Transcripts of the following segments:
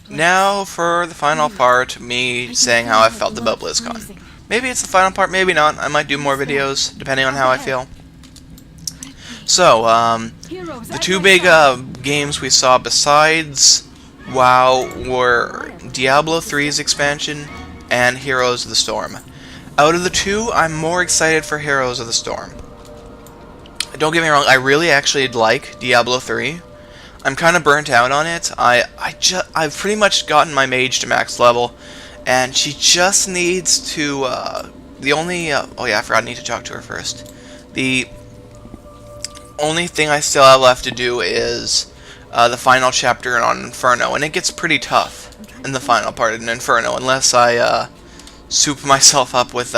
Now for the final part, me saying how I felt about BlizzCon. Maybe it's the final part, maybe not. I might do more videos, depending on how I feel. So, the two big games we saw besides WoW were Diablo 3's expansion and Heroes of the Storm. Out of the two, I'm more excited for Heroes of the Storm. Don't get me wrong, I really actually like Diablo 3. I'm kind of burnt out on it. I've pretty much gotten my mage to max level, and she just needs to, oh yeah, I forgot I need to talk to her first. The only thing I still have left to do is the final chapter on Inferno, and it gets pretty tough in the final part of Inferno, unless I soup myself up with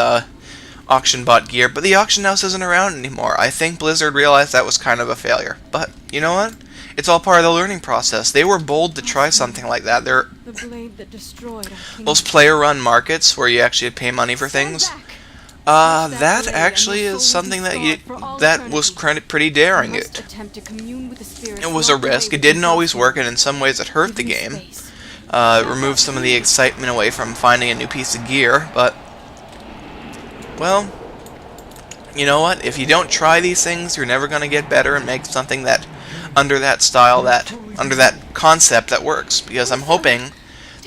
auction bot gear. But the auction house isn't around anymore. I think Blizzard realized that was kind of a failure. But you know what? It's all part of the learning process. They were bold to try something like that. Those player-run markets where you actually pay money for things. That actually is something that was pretty daring. It was a risk. It didn't always work, and in some ways it hurt the game. It removed some of the excitement away from finding a new piece of gear, but, well, you know what? If you don't try these things, you're never going to get better and make something that, under that style, under that concept, that works. Because I'm hoping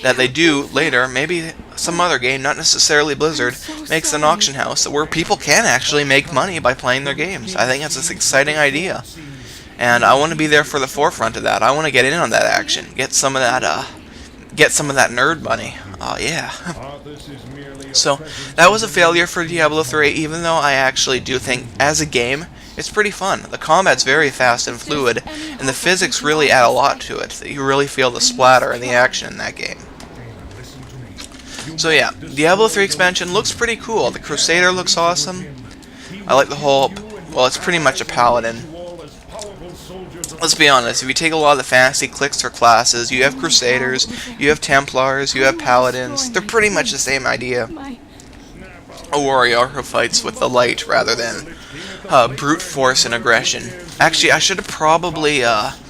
that they do later, maybe some other game, not necessarily Blizzard, makes an auction house where people can actually make money by playing their games. I think that's an exciting idea, and I want to be there for the forefront of that. I want to get in on that action, get some of that nerd money. Oh yeah. So that was a failure for Diablo 3, even though I actually do think, as a game, it's pretty fun. The combat's very fast and fluid, and the physics really add a lot to it. You really feel the splatter and the action in that game. So yeah, Diablo 3 expansion looks pretty cool. The Crusader looks awesome. I like the whole, well, it's pretty much a paladin. Let's be honest, if you take a lot of the fantasy clicks for classes, you have Crusaders, you have Templars, you have Paladins. They're pretty much the same idea. A warrior who fights with the light rather than brute force and aggression. Actually, I should have probably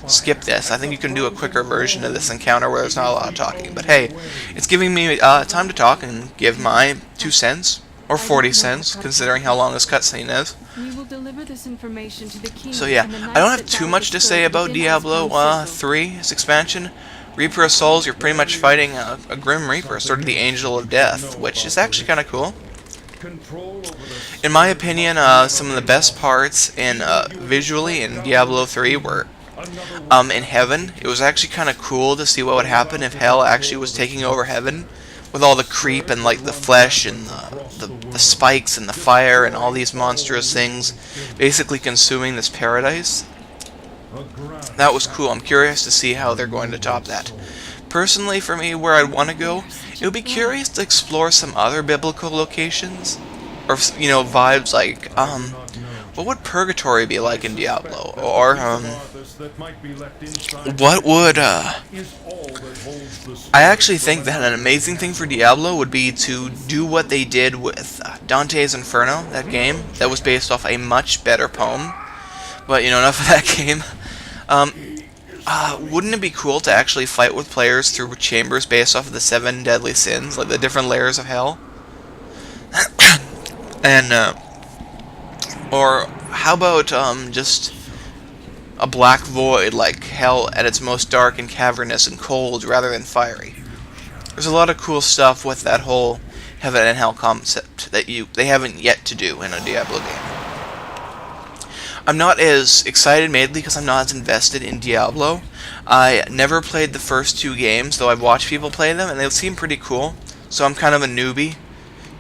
skipped this. I think you can do a quicker version of this encounter where there's not a lot of talking. But hey, it's giving me time to talk and give my 2 cents, or 40 cents, considering how long this cutscene is. So yeah, I don't have too much to say about Diablo 3's expansion. Reaper of Souls, you're pretty much fighting a Grim Reaper, sort of the Angel of Death, which is actually kind of cool. In my opinion, some of the best parts in visually in Diablo 3 were in Heaven. It was actually kind of cool to see what would happen if Hell actually was taking over Heaven, with all the creep and like the flesh and the spikes and the fire and all these monstrous things basically consuming this paradise. That was cool. I'm curious to see how they're going to top that. Personally, for me, where I'd want to go, it would be curious to explore some other biblical locations, or, you know, vibes like, what would Purgatory be like in Diablo? Or, what would, I actually think that an amazing thing for Diablo would be to do what they did with Dante's Inferno, that game, that was based off a much better poem. But, you know, enough of that game. Wouldn't it be cool to actually fight with players through chambers based off of the 7 deadly sins, like the different layers of hell? And, or how about just a black void, like hell at its most dark and cavernous and cold rather than fiery? There's a lot of cool stuff with that whole heaven and hell concept that they haven't yet to do in a Diablo game. I'm not as excited, mainly because I'm not as invested in Diablo. I never played the first 2 games, though I've watched people play them, and they seem pretty cool. So I'm kind of a newbie.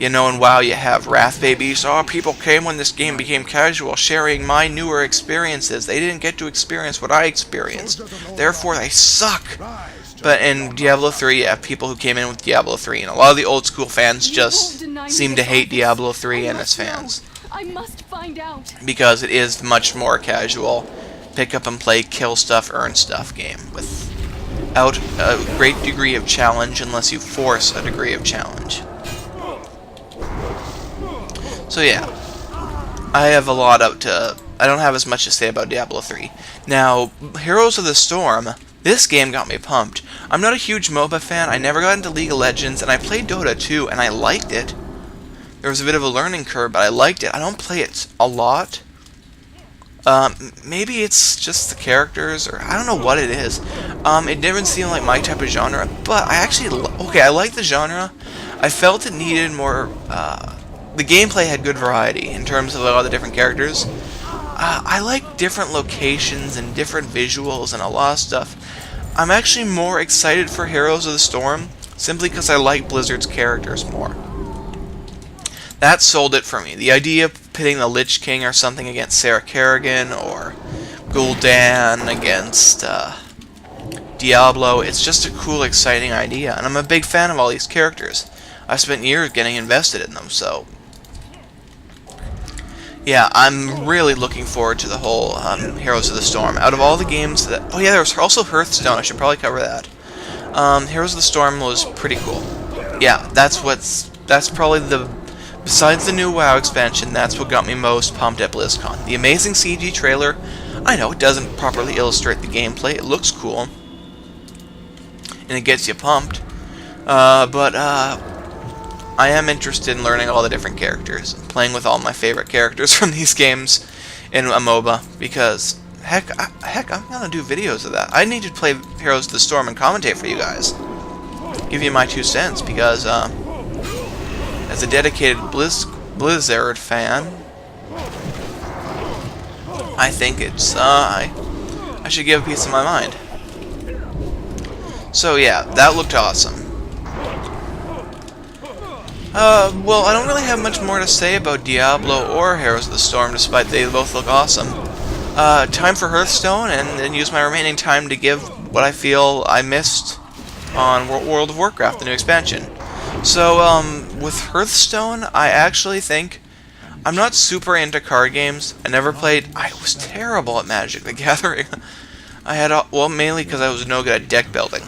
You know, in WoW you have Wrath Babies. Oh, people came when this game became casual, sharing my newer experiences. They didn't get to experience what I experienced. Therefore, they suck. But in Diablo 3, you have people who came in with Diablo 3, and a lot of the old school fans just seem to hate Diablo 3 and its fans. I must find out. Because it is much more casual, pick up and play, kill stuff, earn stuff game, without a great degree of challenge unless you force a degree of challenge. So yeah, I have a lot I don't have as much to say about Diablo 3. Now, Heroes of the Storm, This game got me pumped. I'm not a huge MOBA fan. I never got into League of Legends, and I played Dota 2, and I liked it. There was a bit of a learning curve, but I liked it. I don't play it a lot. Maybe it's just the characters, or I don't know what it is. It didn't seem like my type of genre, but I actually, okay, I like the genre. I felt it needed more, the gameplay had good variety in terms of all the different characters. I like different locations and different visuals and a lot of stuff. I'm actually more excited for Heroes of the Storm, simply because I like Blizzard's characters more. That sold it for me. The idea of pitting the Lich King or something against Sarah Kerrigan or Gul'dan against Diablo, it's just a cool, exciting idea, and I'm a big fan of all these characters. I've spent years getting invested in them, so yeah, I'm really looking forward to the whole Heroes of the Storm. Out of all the games that... Oh yeah, there was also Hearthstone. I should probably cover that. Heroes of the Storm was pretty cool. Yeah, that's probably the... Besides the new WoW expansion, that's what got me most pumped at Blizzcon. The amazing CG trailer. I know it doesn't properly illustrate the gameplay. It looks cool, and it gets you pumped. But I am interested in learning all the different characters, and playing with all my favorite characters from these games in a MOBA, because heck, I'm gonna do videos of that. I need to play Heroes of the Storm and commentate for you guys. Give you my 2 cents, because as a dedicated Blizzard fan, I think it's I should give a piece of my mind. So yeah, that looked awesome. Well, I don't really have much more to say about Diablo or Heroes of the Storm, despite they both look awesome. Time for Hearthstone, and then use my remaining time to give what I feel I missed on World of Warcraft, the new expansion. So, with Hearthstone, I actually think... I'm not super into card games. I never played... I was terrible at Magic the Gathering. I had... Well, mainly because I was no good at deck building.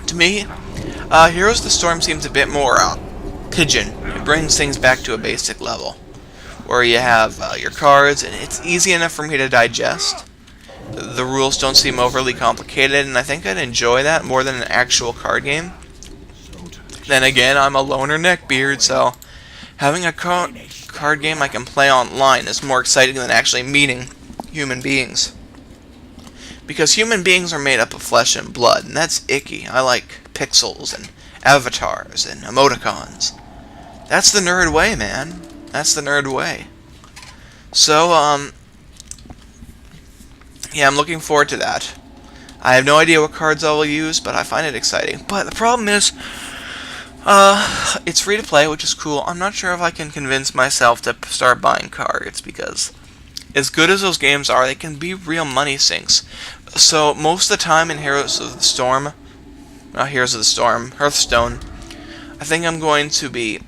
To me, Heroes of the Storm seems a bit more pigeon. It brings things back to a basic level, where you have your cards, and it's easy enough for me to digest. The rules don't seem overly complicated, and I think I'd enjoy that more than an actual card game. Then again, I'm a loner neckbeard, so having a card game I can play online is more exciting than actually meeting human beings. Because human beings are made up of flesh and blood, and that's icky. I like pixels and avatars and emoticons. That's the nerd way, man. That's the nerd way. So, yeah, I'm looking forward to that. I have no idea what cards I will use, but I find it exciting. But the problem is, it's free to play, which is cool. I'm not sure if I can convince myself to start buying cards, because as good as those games are, they can be real money sinks. So most of the time in Hearthstone, I think I'm going to be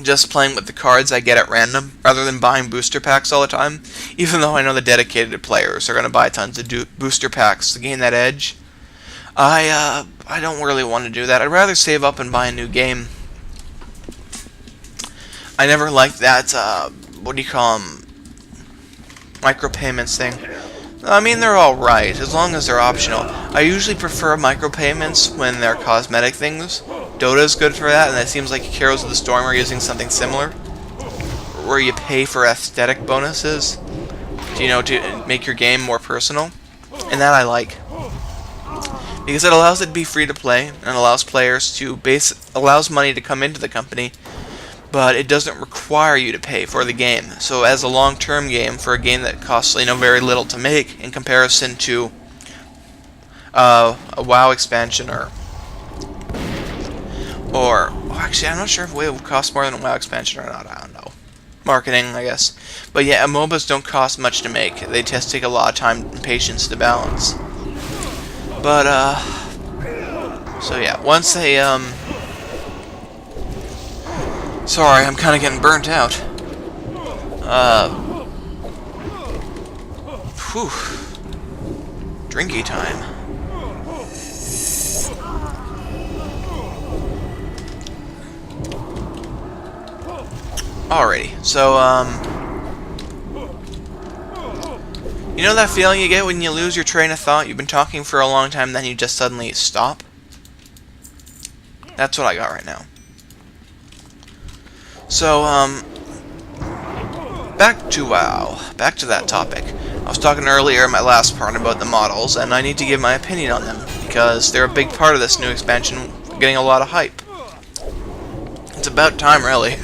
just playing with the cards I get at random, rather than buying booster packs all the time, even though I know the dedicated players are going to buy tons of booster packs to gain that edge. I don't really want to do that. I'd rather save up and buy a new game. I never liked that, what do you call them, micropayments thing. I mean, they're alright, as long as they're optional. I usually prefer micropayments when they're cosmetic things. Dota's good for that, and it seems like Heroes of the Storm are using something similar, where you pay for aesthetic bonuses, to make your game more personal, and that I like. Because it allows it to be free to play, and allows players to allows money to come into the company, but it doesn't require you to pay for the game. So as a long-term game, for a game that costs very little to make in comparison to a WoW expansion, or actually I'm not sure if WoW will cost more than a WoW expansion or not. I don't know. Marketing, I guess. But yeah, MOBAs don't cost much to make. They just take a lot of time and patience to balance. But so yeah, once they sorry, I'm kind of getting burnt out. Whew. Drinky time. Alrighty, so, You know that feeling you get when you lose your train of thought? You've been talking for a long time, then you just suddenly stop? That's what I got right now. So, back to WoW. Back to that topic. I was talking earlier in my last part about the models, and I need to give my opinion on them, because they're a big part of this new expansion, getting a lot of hype. It's about time, really.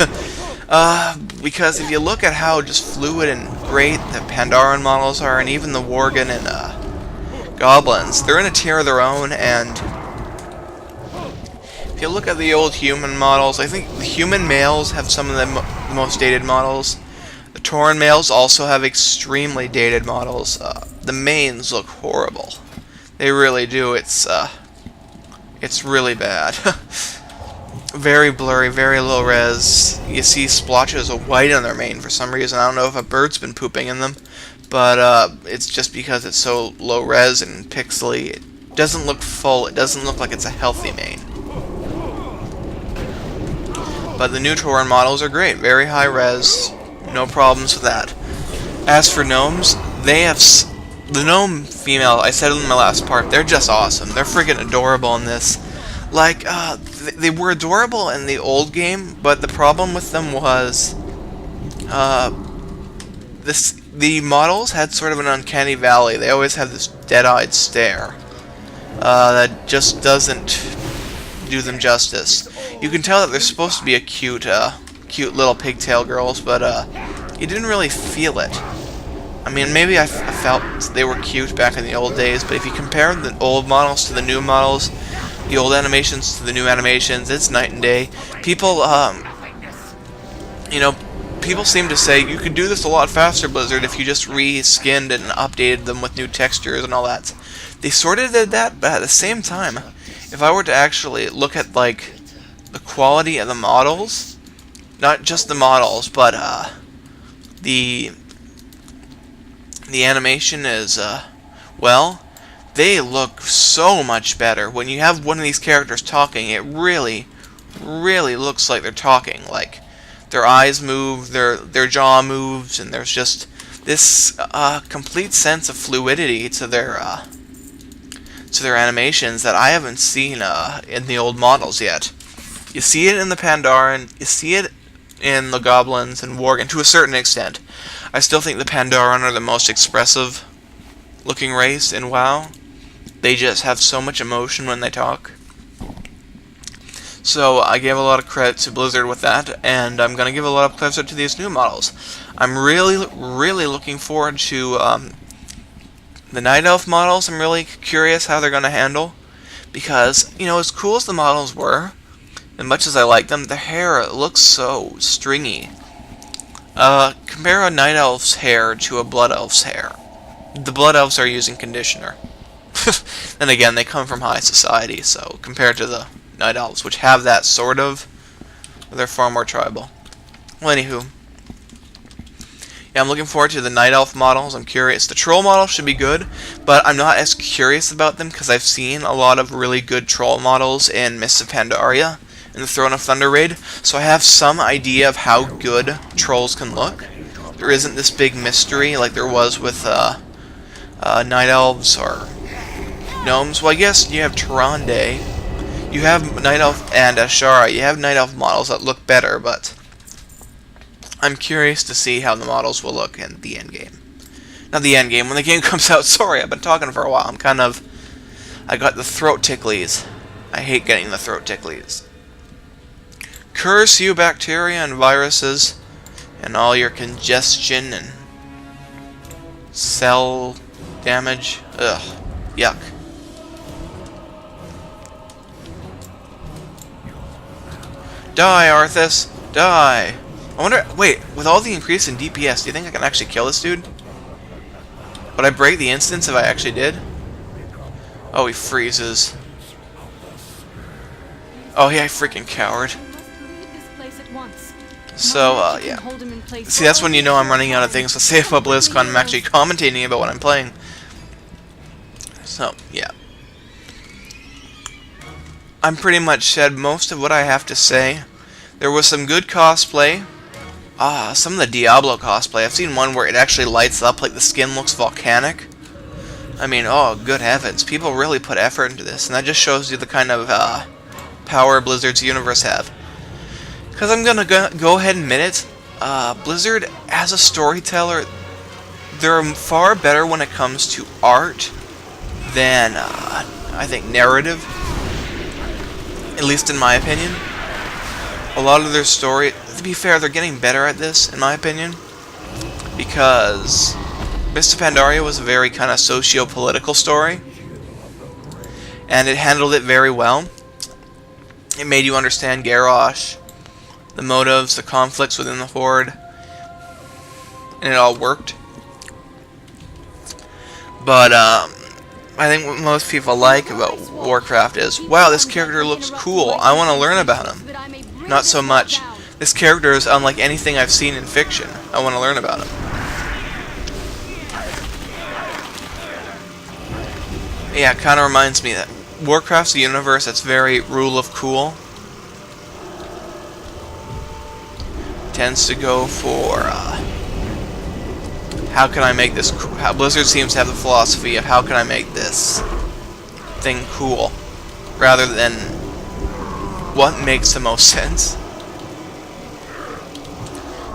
Because if you look at how just fluid and great the Pandaren models are, and even the Worgen and Goblins, they're in a tier of their own, and if you look at the old human models, I think the human males have some of the most dated models. The Tauren males also have extremely dated models. The mains look horrible. They really do. It's really bad. Very blurry, very low res. You see splotches of white on their mane for some reason. I don't know if a bird's been pooping in them, but it's just because it's so low res and pixely. It doesn't look full. It doesn't look like it's a healthy mane. But the new Tauren models are great. Very high res. No problems with that. As for gnomes, they have the gnome female. I said it in my last part. They're just awesome. They're freaking adorable in this. Like, they were adorable in the old game, but the problem with them was, the models had sort of an uncanny valley. They always have this dead-eyed stare, that just doesn't do them justice. You can tell that they're supposed to be a cute little pigtail girls, but, you didn't really feel it. I mean, maybe I felt they were cute back in the old days, but if you compare the old models to the new models, the old animations to the new animations, it's night and day. People, people seem to say, you could do this a lot faster, Blizzard, if you just re-skinned and updated them with new textures and all that. They sort of did that, but at the same time, if I were to actually look at, like, the quality of the models, not just the models, but, the animation is, well, they look so much better. When you have one of these characters talking, it really, really looks like they're talking. Like, their eyes move, their jaw moves, and there's just this complete sense of fluidity to their animations that I haven't seen in the old models yet. You see it in the Pandaren, you see it in the Goblins and Worgen to a certain extent. I still think the Pandaren are the most expressive looking race in WoW. They just have so much emotion when they talk. So I gave a lot of credit to Blizzard with that, and I'm going to give a lot of credit to these new models. I'm really, really looking forward to the Night Elf models. I'm really curious how they're going to handle, because, as cool as the models were, as much as I like them, the hair looks so stringy. Compare a Night Elf's hair to a Blood Elf's hair. The Blood Elves are using conditioner. Then again, they come from high society, so compared to the Night Elves, which have that sort of, they're far more tribal. Well, anywho. Yeah, I'm looking forward to the Night Elf models. I'm curious. The Troll models should be good, but I'm not as curious about them because I've seen a lot of really good Troll models in Mists of Pandaria and the Throne of Thunder raid, so I have some idea of how good Trolls can look. There isn't this big mystery like there was with Night Elves or Gnomes. Well, I guess you have Tyrande. You have Night Elf and Ashara. You have Night Elf models that look better, but I'm curious to see how the models will look in the endgame. Not the endgame, when the game comes out. Sorry, I've been talking for a while. I got the throat ticklies. I hate getting the throat ticklies. Curse you, bacteria and viruses, and all your congestion and cell damage. Ugh. Yuck. Die, Arthas! Die! I wonder, wait, with all the increase in DPS, do you think I can actually kill this dude? Would I break the instance if I actually did? Oh, he freezes. Oh, yeah, freaking coward. So, yeah. See, that's when you know I'm running out of things to say about Blizzcon. I'm actually commentating about what I'm playing. So, yeah. I'm pretty much said most of what I have to say. There was some good cosplay. Some of the Diablo cosplay. I've seen one where it actually lights up, like the skin looks volcanic. I mean, oh, good heavens. People really put effort into this, and that just shows you the kind of power Blizzard's universe have. Because I'm going to go ahead and admit it, Blizzard, as a storyteller, they're far better when it comes to art than, I think, narrative. At least in my opinion. A lot of their story, to be fair, they're getting better at this, in my opinion. Because Mists of Pandaria was a very kind of socio-political story. And it handled it very well. It made you understand Garrosh, the motives, the conflicts within the Horde. And it all worked. But, I think what most people like about Warcraft is, wow, this character looks cool, I want to learn about him. Not so much, this character is unlike anything I've seen in fiction, I want to learn about him. Yeah, it kind of reminds me that Warcraft's a universe that's very rule of cool. Tends to go for, how can I make this cool? Blizzard seems to have the philosophy of how can I make this thing cool, rather than what makes the most sense.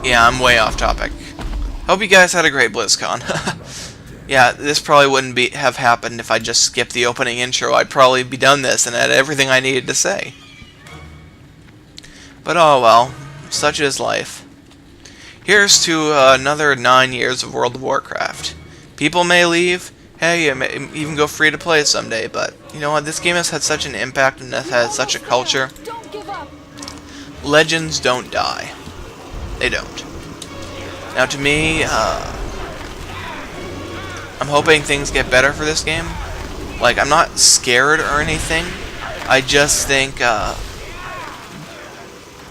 Yeah, I'm way off topic. Hope you guys had a great BlizzCon. Yeah, this probably wouldn't have happened if I just skipped the opening intro. I'd probably be done this and had everything I needed to say. But oh well, such is life. Here's to another 9 years of World of Warcraft. People may leave, hey, you may even go free to play someday, but you know what, this game has had such an impact and has had such a culture. Legends don't die. They don't. Now to me, I'm hoping things get better for this game. Like, I'm not scared or anything. I just think a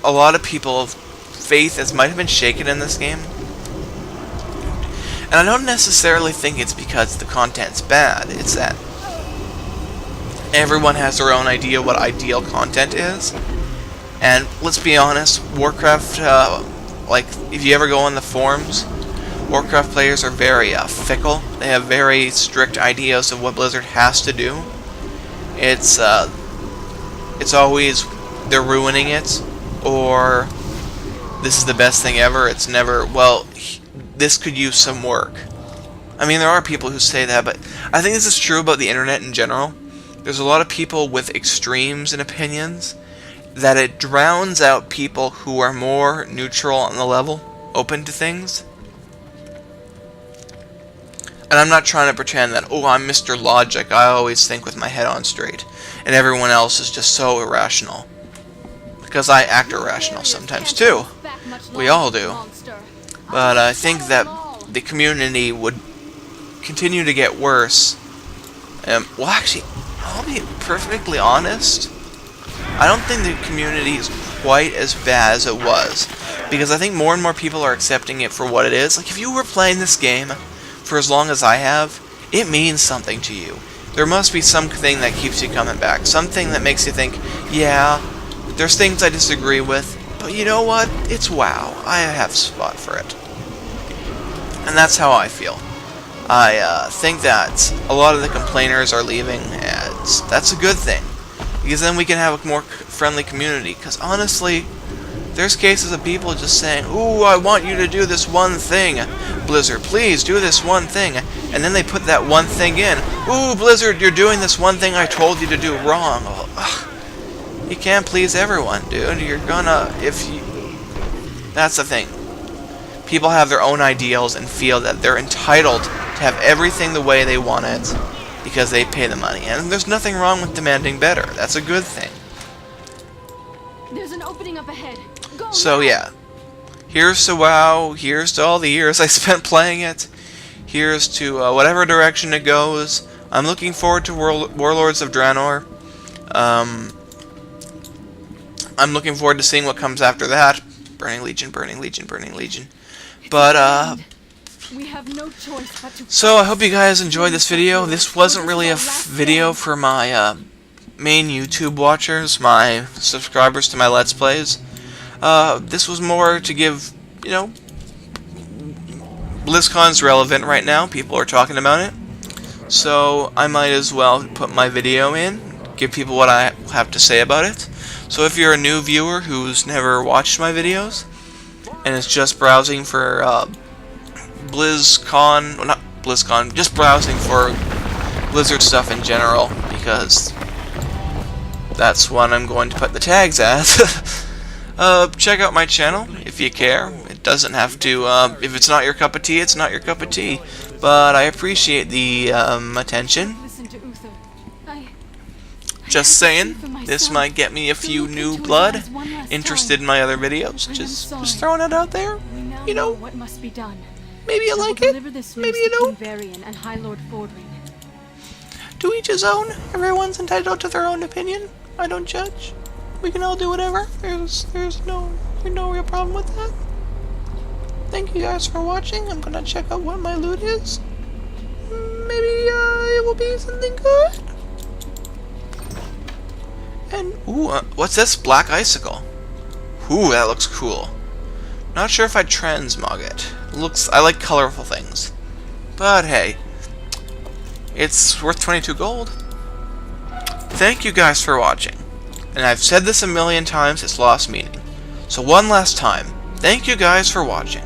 lot of people faith might have been shaken in this game. And I don't necessarily think it's because the content's bad. It's that everyone has their own idea what ideal content is. And let's be honest, Warcraft, like, if you ever go on the forums, Warcraft players are very fickle. They have very strict ideas of what Blizzard has to do. It's always they're ruining it, or this is the best thing ever. It's never, well, this could use some work. I mean, there are people who say that, but I think this is true about the internet in general. There's a lot of people with extremes in opinions that it drowns out people who are more neutral on the level, open to things. And I'm not trying to pretend that, oh, I'm Mr. Logic, I always think with my head on straight, and everyone else is just so irrational. Because I act irrational sometimes too. We all do. But I think that the community would continue to get worse. Well, actually, I'll be perfectly honest. I don't think the community is quite as bad as it was. Because I think more and more people are accepting it for what it is. Like, if you were playing this game for as long as I have, it means something to you. There must be something that keeps you coming back. Something that makes you think, yeah, there's things I disagree with, but you know what? It's WoW. I have a spot for it. And that's how I feel. I think that a lot of the complainers are leaving, and that's a good thing. Because then we can have a more friendly community. Because honestly, there's cases of people just saying, ooh, I want you to do this one thing. Blizzard, please do this one thing. And then they put that one thing in. Ooh, Blizzard, you're doing this one thing I told you to do wrong. Well, ugh. You can't please everyone, dude. You're gonna, that's the thing. People have their own ideals and feel that they're entitled to have everything the way they want it because they pay the money. And there's nothing wrong with demanding better. That's a good thing. There's an opening up ahead. Go so now. yeah. Here's to WoW. Here's to all the years I spent playing it. Here's to whatever direction it goes. I'm looking forward to Warlords of Draenor. I'm looking forward to seeing what comes after that. Burning Legion, Burning Legion, Burning Legion. But, we have no choice but to so I hope you guys enjoyed this video. This wasn't really a video for my, main YouTube watchers, my subscribers to my Let's Plays. This was more to give you know, BlizzCon's relevant right now. People are talking about it. So I might as well put my video in, give people what I have to say about it. So if you're a new viewer who's never watched my videos, and is just browsing for BlizzCon, well, not BlizzCon, just browsing for Blizzard stuff in general, because that's what I'm going to put the tags as. Check out my channel if you care. It doesn't have to, if it's not your cup of tea, it's not your cup of tea. But I appreciate the attention. Just saying, this might get me a few new blood interested in my other videos. Just throwing it out there. You know, maybe you like it, maybe you don't. To each his own. Everyone's entitled to their own opinion. I don't judge. We can all do whatever. There's no real problem with that. Thank you guys for watching. I'm gonna check out what my loot is. Maybe it will be something good. And ooh, what's this? Black icicle. Ooh, that looks cool. Not sure if I'd transmog it. I like colorful things. But hey, it's worth 22 gold. Thank you guys for watching. And I've said this a million times, it's lost meaning. So one last time, thank you guys for watching.